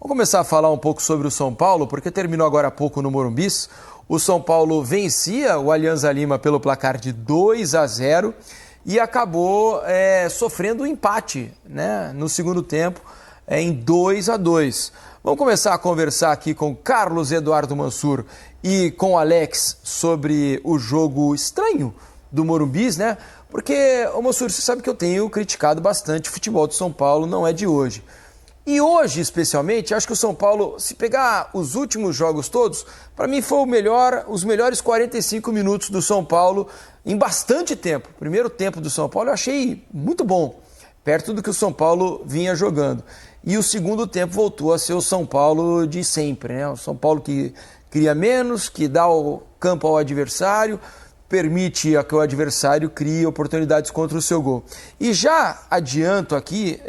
Vou começar a falar um pouco sobre o São Paulo, porque terminou agora há pouco no Morumbi. O São Paulo vencia o Alianza Lima pelo placar de 2-0 e acabou sofrendo um empate, né, no segundo tempo, em 2-2. Vamos começar a conversar aqui com Carlos Eduardo Mansur e com o Alex sobre o jogo estranho do Morumbi, né? Porque, Mansur, você sabe que eu tenho criticado bastante o futebol do São Paulo, não é de hoje. E hoje, especialmente, acho que o São Paulo, se pegar os últimos jogos todos, para mim foi os melhores 45 minutos do São Paulo em bastante tempo. O primeiro tempo do São Paulo eu achei muito bom, perto do que o São Paulo vinha jogando. E o segundo tempo voltou a ser o São Paulo de sempre, né? O São Paulo que cria menos, que dá o campo ao adversário, permite que o adversário crie oportunidades contra o seu gol. E já adianto aqui,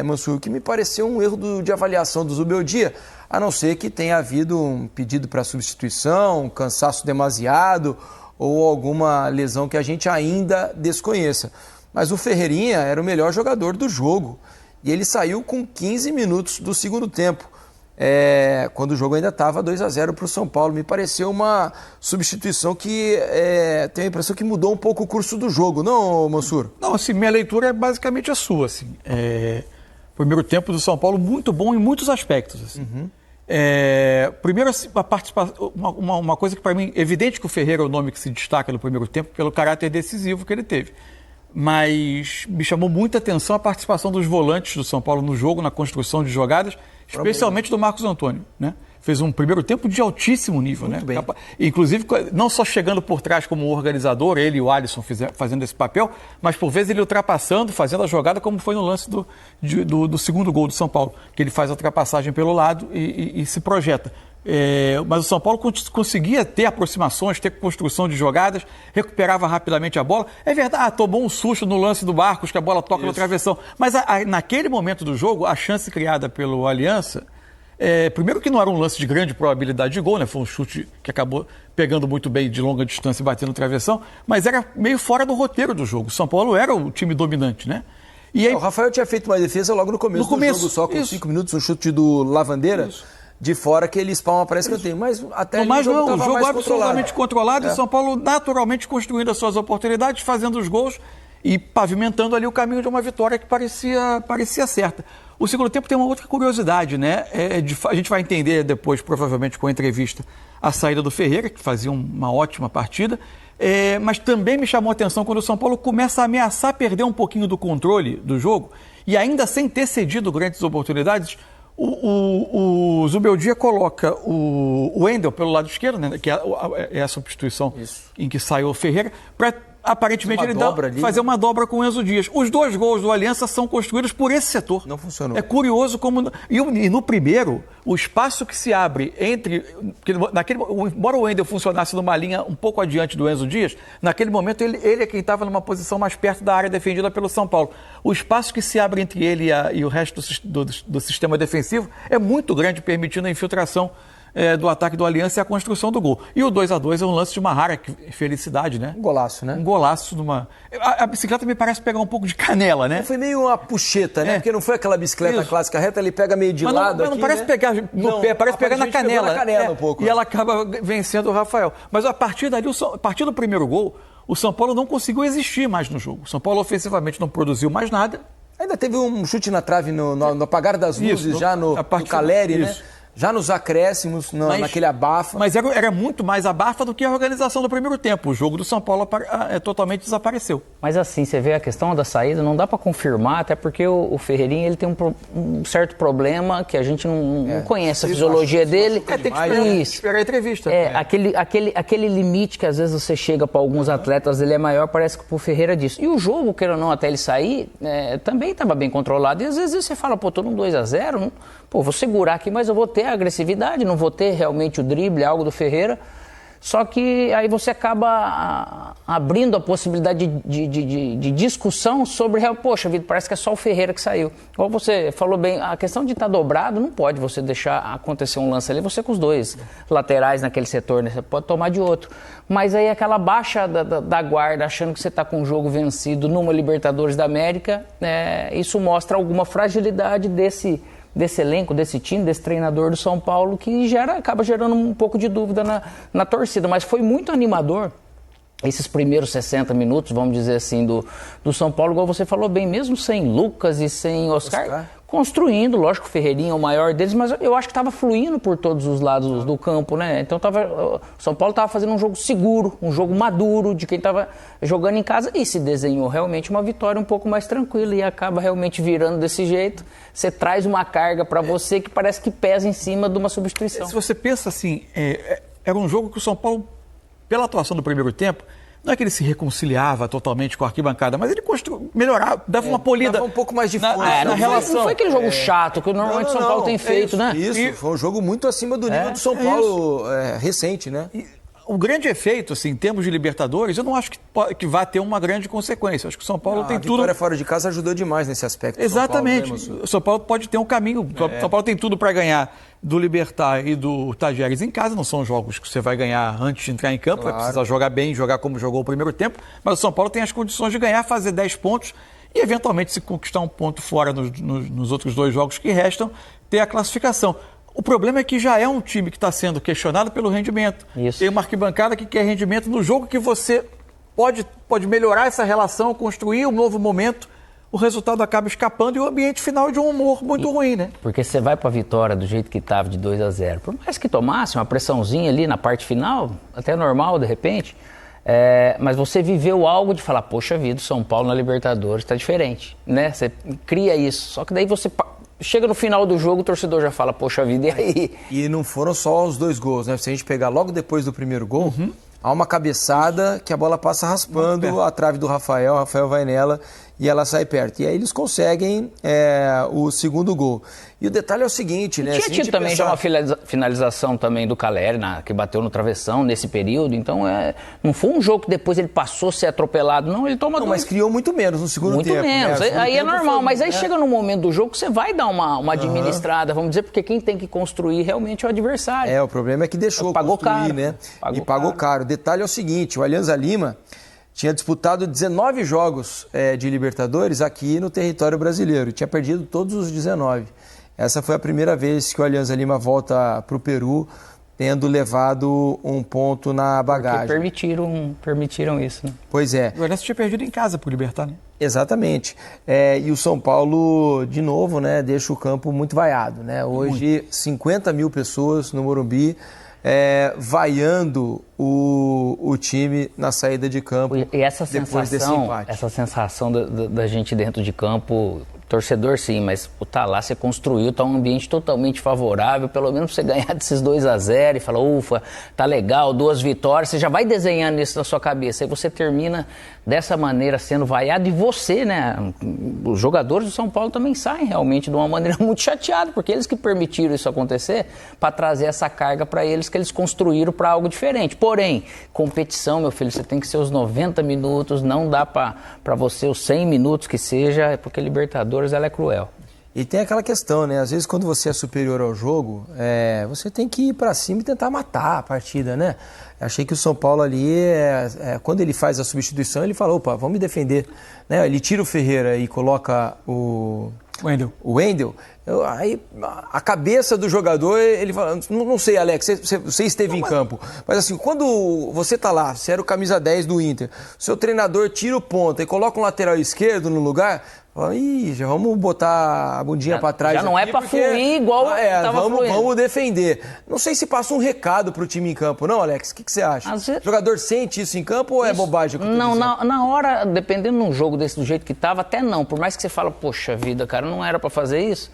Mansur, que me pareceu um erro de avaliação do Zubeldia, a não ser que tenha havido um pedido para substituição, um cansaço demasiado ou alguma lesão que a gente ainda desconheça. Mas o Ferreirinha era o melhor jogador do jogo e ele saiu com 15 minutos do segundo tempo. Quando o jogo ainda estava 2-0 para o São Paulo. Me pareceu uma substituição que tenho a impressão que mudou um pouco o curso do jogo, não, Mansur? Não, assim, minha leitura é basicamente a sua. Assim. Primeiro tempo do São Paulo muito bom em muitos aspectos. Assim. Uhum. Primeiro, a participação, uma coisa que para mim, evidente que o Ferreira é o nome que se destaca no primeiro tempo pelo caráter decisivo que ele teve. Mas me chamou muita atenção a participação dos volantes do São Paulo no jogo, na construção de jogadas, especialmente do Marcos Antônio, né? Fez um primeiro tempo de altíssimo nível, muito, né? Bem. Inclusive, não só chegando por trás como organizador, ele e o Alisson fazendo esse papel, mas por vezes ele ultrapassando, fazendo a jogada, como foi no lance do segundo gol do São Paulo, que ele faz a ultrapassagem pelo lado e se projeta. Mas o São Paulo conseguia ter aproximações, ter construção de jogadas, recuperava rapidamente a bola. É verdade, tomou um susto no lance do Barcos, que a bola toca no travessão. Mas naquele momento do jogo, a chance criada pelo Aliança, primeiro que não era um lance de grande probabilidade de gol, né? Foi um chute que acabou pegando muito bem de longa distância e batendo no travessão, mas era meio fora do roteiro do jogo. O São Paulo era o time dominante, né? E aí, o Rafael tinha feito uma defesa logo no começo do jogo, só com 5 minutos, um chute do Lavandeira. Isso. De fora que ele espalma, parece que eu tenho. Mas até o jogo absolutamente controlado e o São Paulo naturalmente construindo as suas oportunidades, fazendo os gols e pavimentando ali o caminho de uma vitória que parecia certa. O segundo tempo tem uma outra curiosidade, né? A gente vai entender depois, provavelmente com a entrevista, a saída do Ferreira, que fazia uma ótima partida, mas também me chamou a atenção quando o São Paulo começa a ameaçar perder um pouquinho do controle do jogo e ainda sem ter cedido grandes oportunidades. O Zubeldia coloca o Wendel pelo lado esquerdo, né, que é a substituição em que saiu o Ferreira, para aparentemente ele fazer uma dobra com o Enzo Dias. Os 2 gols do Aliança são construídos por esse setor. Não funcionou. É curioso como... E no primeiro, o espaço que se abre entre... Embora o Wendel funcionasse numa linha um pouco adiante do Enzo Dias, naquele momento ele é quem estava numa posição mais perto da área defendida pelo São Paulo. O espaço que se abre entre ele e o resto do sistema defensivo é muito grande, permitindo a infiltração do ataque do Aliança e a construção do gol. E o 2-2 é um lance de uma rara felicidade, né? Um golaço, né? Um golaço numa... A bicicleta me parece pegar um pouco de canela, né? Foi meio uma puxeta, né? Porque não foi aquela bicicleta clássica reta, ele pega meio de lado mas não aqui, parece pegar no pé, parece pegar na canela. Um pouco, e ela acaba vencendo o Rafael. Mas a partir dali, a partir do primeiro gol, o São Paulo não conseguiu existir mais no jogo. O São Paulo ofensivamente não produziu mais nada. Ainda teve um chute na trave no apagar das luzes, já no Caleri, né? Já nos acréscimos, naquele abafa. Mas era muito mais abafa do que a organização do primeiro tempo. O jogo do São Paulo totalmente desapareceu. Mas assim, você vê a questão da saída, não dá para confirmar, até porque o Ferreirinha ele tem um certo problema que a gente não conhece a fisiologia dele. Tem que esperar a entrevista. Aquele limite que às vezes você chega para alguns atletas, ele é maior, parece que pro Ferreira disso. E o jogo, queira ou não, até ele sair, também estava bem controlado. E às vezes você fala, tô num 2-0, vou segurar aqui, mas eu vou ter a agressividade, não vou ter realmente o drible, algo do Ferreira. Só que aí você acaba abrindo a possibilidade de discussão sobre, poxa vida, parece que é só o Ferreira que saiu. Como você falou bem, a questão de estar dobrado, não pode você deixar acontecer um lance ali, você com os 2 laterais naquele setor, né? Você pode tomar de outro. Mas aí aquela baixa da guarda, achando que você está com o jogo vencido numa Libertadores da América, isso mostra alguma fragilidade desse elenco, desse time, desse treinador do São Paulo, que acaba gerando um pouco de dúvida na torcida. Mas foi muito animador esses primeiros 60 minutos, vamos dizer assim, do São Paulo, igual você falou bem, mesmo sem Lucas e sem Oscar. Construindo, lógico, o Ferreirinha é o maior deles, mas eu acho que estava fluindo por todos os lados do campo, né? Então o São Paulo estava fazendo um jogo seguro, um jogo maduro de quem estava jogando em casa e se desenhou realmente uma vitória um pouco mais tranquila e acaba realmente virando desse jeito. Você traz uma carga para você que parece que pesa em cima de uma substituição. Se você pensa assim, era um jogo que o São Paulo, pela atuação do primeiro tempo, não é que ele se reconciliava totalmente com a arquibancada, mas ele melhorava, dava uma polida. Dava um pouco mais de força. Na relação. Não foi aquele jogo chato que normalmente o São Paulo tem feito, né? Isso, foi um jogo muito acima do nível do São Paulo recente, né? E o grande efeito, assim, em termos de Libertadores, eu não acho que vá ter uma grande consequência. Eu acho que o São Paulo tem tudo. A vitória fora de casa ajudou demais nesse aspecto. Exatamente. O São Paulo pode ter um caminho. O São Paulo tem tudo para ganhar do Libertad e do Tajeres em casa. Não são jogos que você vai ganhar antes de entrar em campo. Vai precisar jogar bem, jogar como jogou o primeiro tempo. Mas o São Paulo tem as condições de ganhar, fazer 10 pontos e, eventualmente, se conquistar um ponto fora nos outros 2 jogos que restam, ter a classificação. O problema é que já é um time que está sendo questionado pelo rendimento. Isso. Tem uma arquibancada que quer rendimento no jogo que você pode melhorar essa relação, construir um novo momento. O resultado acaba escapando e o ambiente final é de um humor muito ruim, né? Porque você vai para a vitória do jeito que estava, de 2-0. Por mais que tomasse uma pressãozinha ali na parte final, até normal de repente, mas você viveu algo de falar, poxa vida, o São Paulo na Libertadores está diferente, né? Você cria isso. Só que daí você chega no final do jogo, o torcedor já fala, poxa vida, e aí? E não foram só os 2 gols, né? Se a gente pegar logo depois do primeiro gol, há uma cabeçada que a bola passa raspando a trave do Rafael vai nela e ela sai perto. E aí eles conseguem o segundo gol. E o detalhe é o seguinte, né? Tinha tido também já uma finalização também do Caleri, que bateu no travessão nesse período. Então, não foi um jogo que depois ele passou a ser atropelado, não. Ele toma dois. Mas criou muito menos no segundo tempo. Muito menos. Né? Aí é normal. Mas aí chega no momento do jogo que você vai dar uma administrada, vamos dizer, porque quem tem que construir realmente é o adversário. O problema é que deixou pagou construir, caro, né? Pagou caro. O detalhe é o seguinte, o Alianza Lima tinha disputado 19 jogos de Libertadores aqui no território brasileiro. Tinha perdido todos os 19. Essa foi a primeira vez que o Alianza Lima volta para o Peru, tendo levado um ponto na bagagem. Porque permitiram isso, né? Pois é. O Alianza tinha perdido em casa para o Libertad, né? Exatamente. E o São Paulo, de novo, né, deixa o campo muito vaiado, né? Hoje, 50 mil pessoas no Morumbi, vaiando o time na saída de campo. E essa depois desse empate. Essa sensação da gente dentro de campo, torcedor sim, mas tá lá, você construiu, tá um ambiente totalmente favorável, pelo menos você ganhar desses 2-0 e falar, ufa, tá legal, 2 vitórias, você já vai desenhando isso na sua cabeça, aí você termina dessa maneira sendo vaiado e você, né, os jogadores do São Paulo também saem realmente de uma maneira muito chateada, porque eles que permitiram isso acontecer para trazer essa carga para eles que eles construíram para algo diferente. Porém, competição, meu filho, você tem que ser os 90 minutos, não dá para você os 100 minutos que seja, porque Libertadores ela é cruel. E tem aquela questão, né? Às vezes quando você é superior ao jogo, você tem que ir para cima e tentar matar a partida, né? Achei que o São Paulo ali, quando ele faz a substituição, ele fala, opa, vamos me defender. Né? Ele tira o Ferreira e coloca o Wendel. Aí a cabeça do jogador, ele fala, não sei, Alex, você esteve em campo, mas assim, quando você tá lá, você era o camisa 10 do Inter, seu treinador tira o ponta e coloca um lateral esquerdo no lugar, fala, já vamos botar a bundinha para trás. Já não é para fluir igual tava fluindo. Vamos defender. Não sei se passa um recado pro time em campo, não, Alex? O que você acha? O jogador sente isso em campo ou é bobagem? Não, na hora, dependendo de um jogo desse do jeito que tava, até não. Por mais que você fala, poxa vida, cara, não era para fazer isso.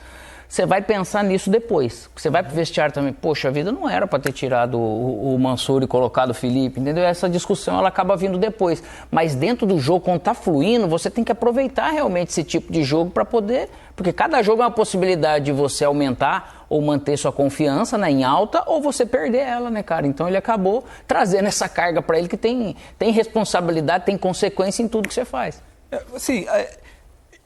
Você vai pensar nisso depois. Você vai pro vestiário também, poxa vida, não era para ter tirado o Mansur e colocado o Felipe, entendeu? Essa discussão, ela acaba vindo depois. Mas dentro do jogo, quando tá fluindo, você tem que aproveitar realmente esse tipo de jogo para poder... Porque cada jogo é uma possibilidade de você aumentar ou manter sua confiança, né, em alta, ou você perder ela, né, cara? Então ele acabou trazendo essa carga para ele que tem responsabilidade, tem consequência em tudo que você faz.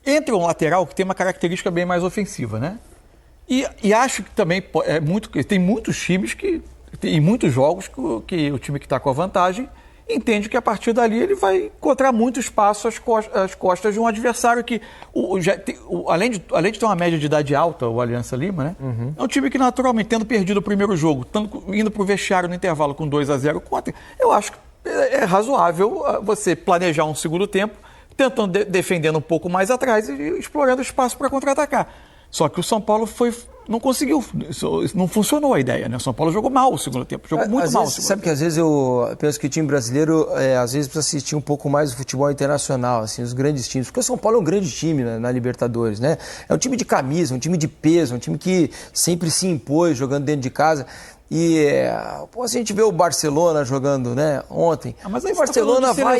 Entra um lateral que tem uma característica bem mais ofensiva, né? E acho que também tem muitos times em muitos jogos que o time que está com a vantagem, entende que a partir dali ele vai encontrar muito espaço às costas de um adversário que, além de ter uma média de idade alta, o Aliança Lima, né? É um time que naturalmente, tendo perdido o primeiro jogo, indo para o vestiário no intervalo com 2-0 contra, eu acho que é razoável você planejar um segundo tempo, tentando defendendo um pouco mais atrás e explorando espaço para contra-atacar. Só que o São Paulo não conseguiu, não funcionou a ideia, né? O São Paulo jogou mal o segundo tempo, jogou muito mal o segundo tempo. Sabe que às vezes eu penso que o time brasileiro, às vezes precisa assistir um pouco mais o futebol internacional, assim, os grandes times, porque o São Paulo é um grande time na Libertadores, né? É um time de camisa, um time de peso, um time que sempre se impôs jogando dentro de casa. E a gente vê o Barcelona jogando, né, ontem. Mas aí o Barcelona vai...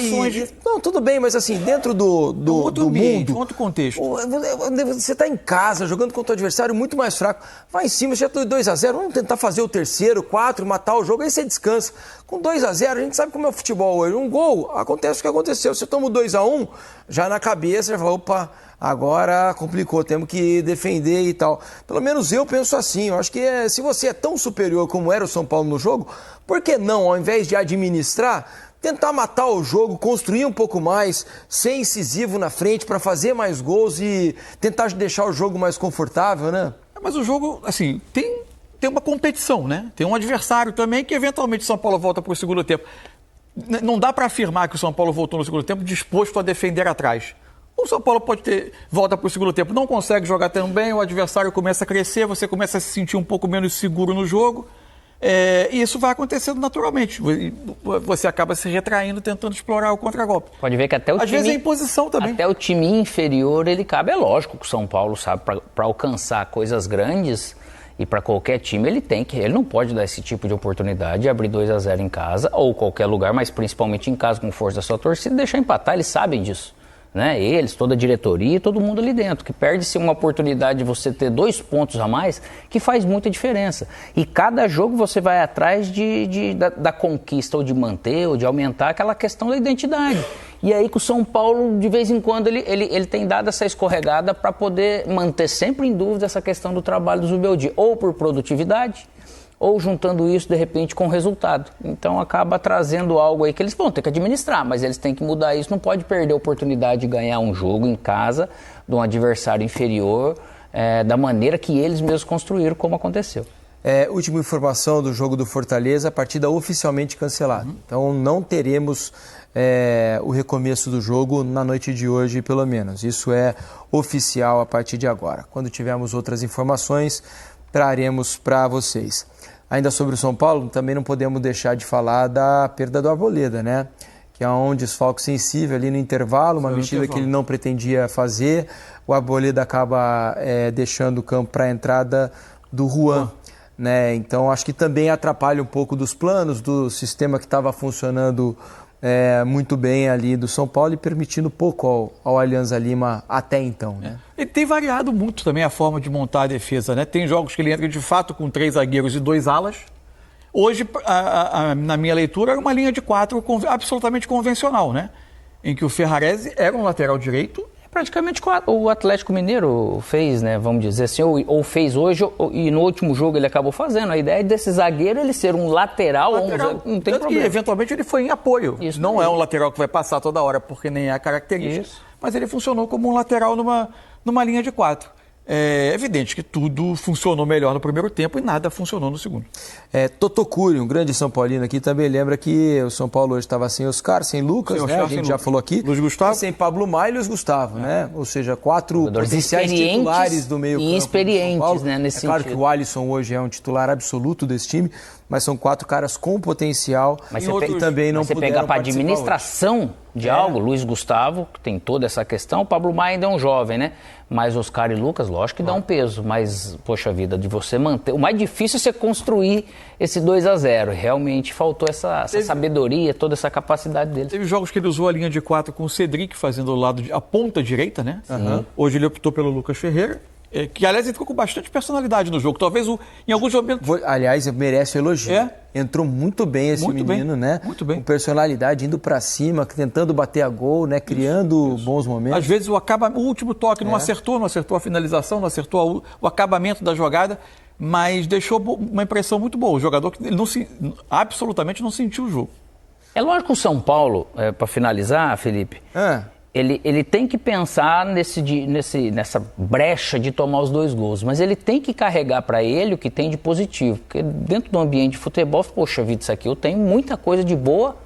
Não, tudo bem, mas assim, dentro do mundo... Outro contexto. Você está em casa, jogando contra o adversário muito mais fraco. Vai em cima, já está 2-0, vamos tentar fazer o terceiro, 4, matar o jogo, aí você descansa. Com 2-0, a gente sabe como é o futebol hoje. Um gol, acontece o que aconteceu. Você toma o 2-1, já na cabeça, já fala, opa... Agora complicou, temos que defender e tal. Pelo menos eu penso assim, eu acho que se você é tão superior como era o São Paulo no jogo, por que não, ao invés de administrar, tentar matar o jogo, construir um pouco mais, ser incisivo na frente para fazer mais gols e tentar deixar o jogo mais confortável, né? Mas o jogo, assim, tem uma competição, né? Tem um adversário também que eventualmente o São Paulo volta para o segundo tempo. Não dá para afirmar que o São Paulo voltou no segundo tempo disposto a defender atrás. O São Paulo volta para o segundo tempo, não consegue jogar tão bem, o adversário começa a crescer, você começa a se sentir um pouco menos seguro no jogo, e isso vai acontecendo naturalmente. Você acaba se retraindo, tentando explorar o contragolpe. Pode ver que até o Às vezes é imposição também. Até o time inferior, ele cabe. É lógico que o São Paulo sabe, para alcançar coisas grandes, e para qualquer time, ele não pode dar esse tipo de oportunidade de abrir 2-0 em casa, ou qualquer lugar, mas principalmente em casa, com força da sua torcida, e deixar empatar, eles sabem disso. Né? Eles, toda a diretoria e todo mundo ali dentro, que perde-se uma oportunidade de você ter 2 pontos a mais, que faz muita diferença. E cada jogo você vai atrás da conquista, ou de manter, ou de aumentar aquela questão da identidade. E aí que o São Paulo, de vez em quando, ele tem dado essa escorregada para poder manter sempre em dúvida essa questão do trabalho do Zubeldia, ou por produtividade, ou juntando isso, de repente, com resultado. Então, acaba trazendo algo aí que eles vão ter que administrar, mas eles têm que mudar isso. Não pode perder a oportunidade de ganhar um jogo em casa de um adversário inferior, da maneira que eles mesmos construíram, como aconteceu. Última informação do jogo do Fortaleza, a partida oficialmente cancelada. Então, não teremos o recomeço do jogo na noite de hoje, pelo menos. Isso é oficial a partir de agora. Quando tivermos outras informações, traremos para vocês. Ainda sobre o São Paulo, também não podemos deixar de falar da perda do Arboleda, né? Que é um desfalque sensível ali no intervalo, uma mexida que ele não pretendia fazer. O Arboleda acaba deixando o campo para a entrada do Juan, né? Então acho que também atrapalha um pouco dos planos, do sistema que estava funcionando muito bem ali do São Paulo e permitindo pouco ao Alianza Lima até então, né? Ele tem variado muito também a forma de montar a defesa, né? Tem jogos que ele entra de fato com 3 zagueiros e 2 alas. Hoje, na minha leitura, era uma linha de 4 absolutamente convencional, né? Em que o Ferrarese era um lateral direito. Praticamente o Atlético Mineiro fez, né? Vamos dizer assim, ou fez hoje, e no último jogo ele acabou fazendo. A ideia desse zagueiro ele ser um lateral não tem problema. E eventualmente ele foi em apoio. Isso não mesmo. É um lateral que vai passar toda hora, porque nem é a característica. Isso. Mas ele funcionou como um lateral numa linha de 4. É evidente que tudo funcionou melhor no primeiro tempo e nada funcionou no segundo. Totocuri, um grande São Paulino aqui, também lembra que o São Paulo hoje estava sem Oscar, sem Lucas, né? A gente já falou aqui. Luiz Gustavo. Sem Pablo Maia e Luiz Gustavo, né? Ou seja, 4 potenciais titulares do meio campo. E experientes, né? Nesse claro sentido. que o Alisson hoje é um titular absoluto desse time, mas são 4 caras com potencial e também não puderam você pegar para administração de algo, Luiz Gustavo, que tem toda essa questão, o Pablo Maia ainda é um jovem, né? Mas Oscar e Lucas, lógico que dá um peso, mas, poxa vida, de você manter... O mais difícil é você construir esse 2-0. Realmente faltou essa sabedoria, toda essa capacidade deles. Teve jogos que ele usou a linha de 4 com o Cedric fazendo a ponta direita, né? Hoje ele optou pelo Lucas Ferreira. Que, aliás, ele ficou com bastante personalidade no jogo. Talvez em alguns momentos... Aliás, merece elogio. Entrou muito bem esse menino, né? Muito bem. Com personalidade, indo pra cima, tentando bater a gol, né? Criando bons momentos. Às vezes o último toque não acertou a finalização, não acertou o acabamento da jogada, mas deixou uma impressão muito boa. O jogador que ele absolutamente não sentiu o jogo. É lógico que o São Paulo, para finalizar, Felipe, ele tem que pensar nessa brecha de tomar os 2 gols, mas ele tem que carregar para ele o que tem de positivo, porque dentro do ambiente de futebol, poxa vida, isso aqui eu tenho muita coisa de boa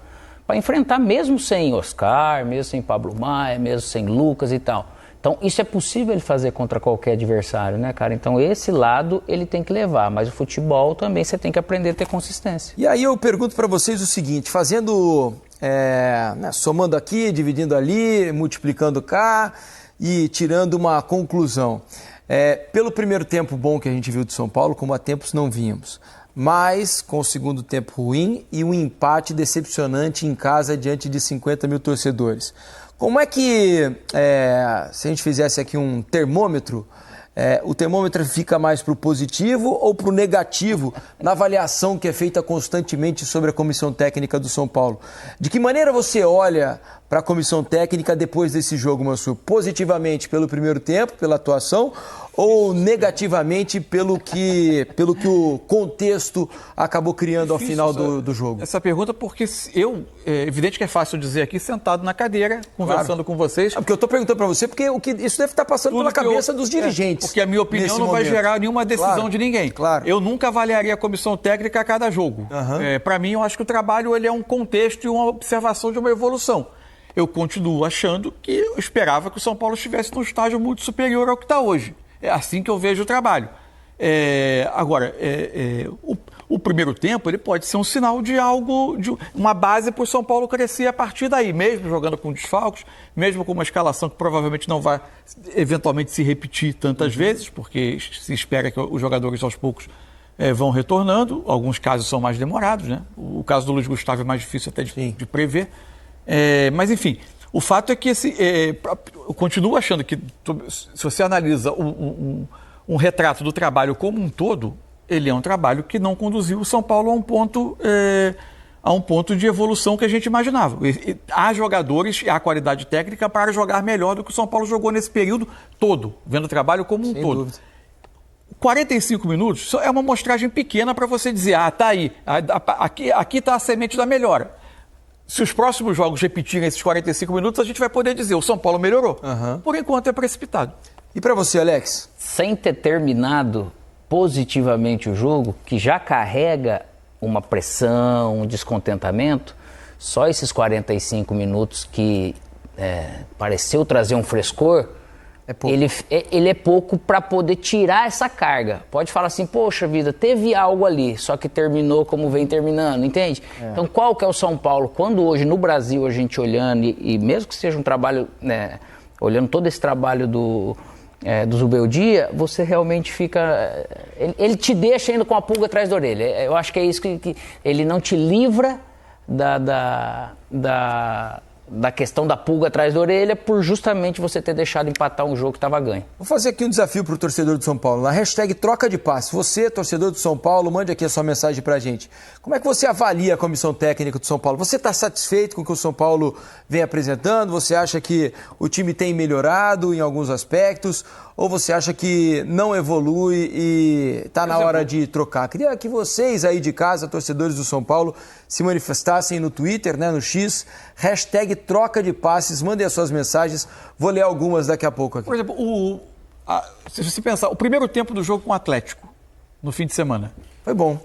para enfrentar, mesmo sem Oscar, mesmo sem Pablo Maia, mesmo sem Lucas e tal. Então, isso é possível ele fazer contra qualquer adversário, né, cara? Então, esse lado ele tem que levar, mas o futebol também você tem que aprender a ter consistência. E aí eu pergunto para vocês o seguinte, fazendo, somando aqui, dividindo ali, multiplicando cá e tirando uma conclusão. Pelo primeiro tempo bom que a gente viu de São Paulo, como há tempos não vínhamos, mas com o segundo tempo ruim e um empate decepcionante em casa diante de 50 mil torcedores. Como é que, se a gente fizesse aqui um termômetro, o termômetro fica mais para o positivo ou para o negativo na avaliação que é feita constantemente sobre a comissão técnica do São Paulo? De que maneira você olha para a comissão técnica depois desse jogo, Mansur? Positivamente pelo primeiro tempo, pela atuação, ou negativamente pelo que o contexto acabou criando ao final do jogo? Essa pergunta, porque é evidente que é fácil dizer aqui, sentado na cadeira, conversando com vocês. Porque eu estou perguntando para você, porque isso deve estar passando pela cabeça dos dirigentes. Porque a minha opinião não vai gerar nenhuma decisão de ninguém. Claro. Eu nunca avaliaria a comissão técnica a cada jogo. Para mim, eu acho que o trabalho ele é um contexto e uma observação de uma evolução. Eu continuo achando que eu esperava que o São Paulo estivesse num estágio muito superior ao que está hoje. É assim que eu vejo o trabalho. O primeiro tempo ele pode ser um sinal de algo, de uma base para o São Paulo crescer a partir daí, mesmo jogando com desfalques, mesmo com uma escalação que provavelmente não vai eventualmente se repetir tantas vezes, porque se espera que os jogadores aos poucos vão retornando. Alguns casos são mais demorados, né? O caso do Luiz Gustavo é mais difícil até de prever. Mas, enfim, o fato é que eu continuo achando que, se você analisa um retrato do trabalho como um todo, ele é um trabalho que não conduziu o São Paulo a um ponto de evolução que a gente imaginava. Há jogadores e há qualidade técnica para jogar melhor do que o São Paulo jogou nesse período todo, vendo o trabalho como um Sem todo. dúvida. 45 minutos é uma amostragem pequena para você dizer, tá aí, aqui está a semente da melhora. Se os próximos jogos repetirem esses 45 minutos, a gente vai poder dizer, o São Paulo melhorou. Por enquanto é precipitado. E para você, Alex? Sem ter terminado positivamente o jogo, que já carrega uma pressão, um descontentamento, só esses 45 minutos que pareceu trazer um frescor, ele é pouco para poder tirar essa carga. Pode falar assim, poxa vida, teve algo ali, só que terminou como vem terminando, entende? Então qual que é o São Paulo? Quando hoje no Brasil a gente olhando, e mesmo que seja um trabalho, olhando todo esse trabalho do Zubeldia, você realmente fica... Ele te deixa indo com a pulga atrás da orelha. Eu acho que é isso que ele não te livra da questão da pulga atrás da orelha por justamente você ter deixado empatar um jogo que estava ganho. Vou fazer aqui um desafio para o torcedor do São Paulo. Na hashtag troca de passe. Você, torcedor do São Paulo, mande aqui a sua mensagem para a gente. Como é que você avalia a comissão técnica do São Paulo? Você está satisfeito com o que o São Paulo vem apresentando? Você acha que o time tem melhorado em alguns aspectos? Ou você acha que não evolui e está na hora de trocar? Queria que vocês aí de casa, torcedores do São Paulo, se manifestassem no Twitter, no X, hashtag troca de passes, mandem as suas mensagens, vou ler algumas daqui a pouco aqui. Por exemplo, se você pensar, o primeiro tempo do jogo com o Atlético, no fim de semana. Foi bom.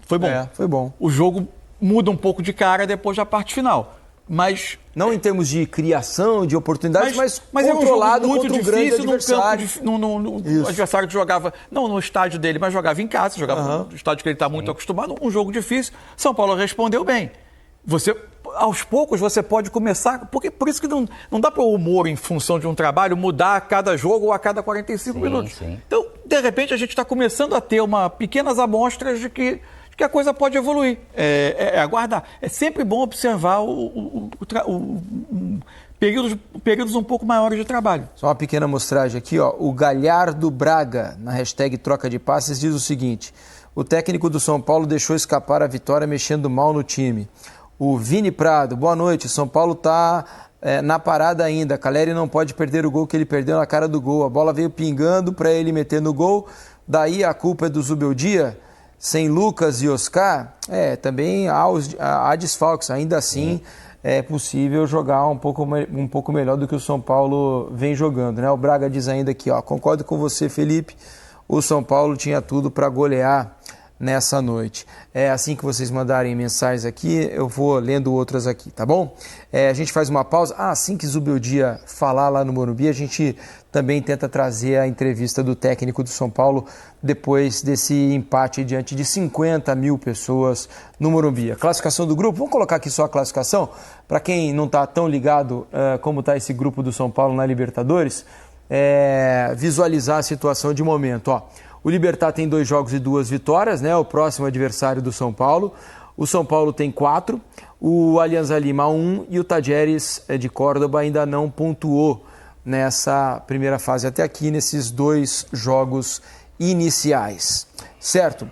Foi bom. Foi bom. O jogo muda um pouco de cara depois da parte final. Mas não em termos de criação, de oportunidades, mas controlado é um jogo muito contra um grande adversário. No adversário que jogava, não no estádio dele, mas jogava em casa, jogava no estádio que ele está muito acostumado, um jogo difícil. São Paulo respondeu bem. Aos poucos você pode começar, por isso que não dá para o humor em função de um trabalho mudar a cada jogo ou a cada 45 minutos. Sim. Então, de repente, a gente está começando a ter pequenas amostras de que a coisa pode evoluir, aguardar. É sempre bom observar períodos um pouco maiores de trabalho. Só uma pequena amostragem aqui, o Galhardo Braga, na hashtag troca de passes, diz o seguinte: o técnico do São Paulo deixou escapar a vitória mexendo mal no time. O Vini Prado, boa noite, São Paulo está na parada ainda, Caleri não pode perder o gol que ele perdeu na cara do gol, a bola veio pingando para ele meter no gol, daí a culpa é do Zubeldia. sem Lucas e Oscar, também há desfalques. Ainda assim, é possível jogar um pouco melhor do que o São Paulo vem jogando, né? O Braga diz ainda aqui, ó, concordo com você, Felipe, o São Paulo tinha tudo para golear nessa noite. Assim que vocês mandarem mensagens aqui, eu vou lendo outras aqui, tá bom? A gente faz uma pausa. Assim que Zubeldia falar lá no Morumbi, a gente também tenta trazer a entrevista do técnico do São Paulo depois desse empate diante de 50 mil pessoas no Morumbi. A classificação do grupo, vamos colocar aqui só a classificação, para quem não está tão ligado como está esse grupo do São Paulo na Libertadores, visualizar a situação de momento, ó. O Libertad tem 2 jogos e 2 vitórias, né? O próximo adversário do São Paulo. O São Paulo tem 4, o Alianza Lima 1 e o Talleres de Córdoba ainda não pontuou nessa primeira fase até aqui, nesses 2 jogos iniciais. Certo?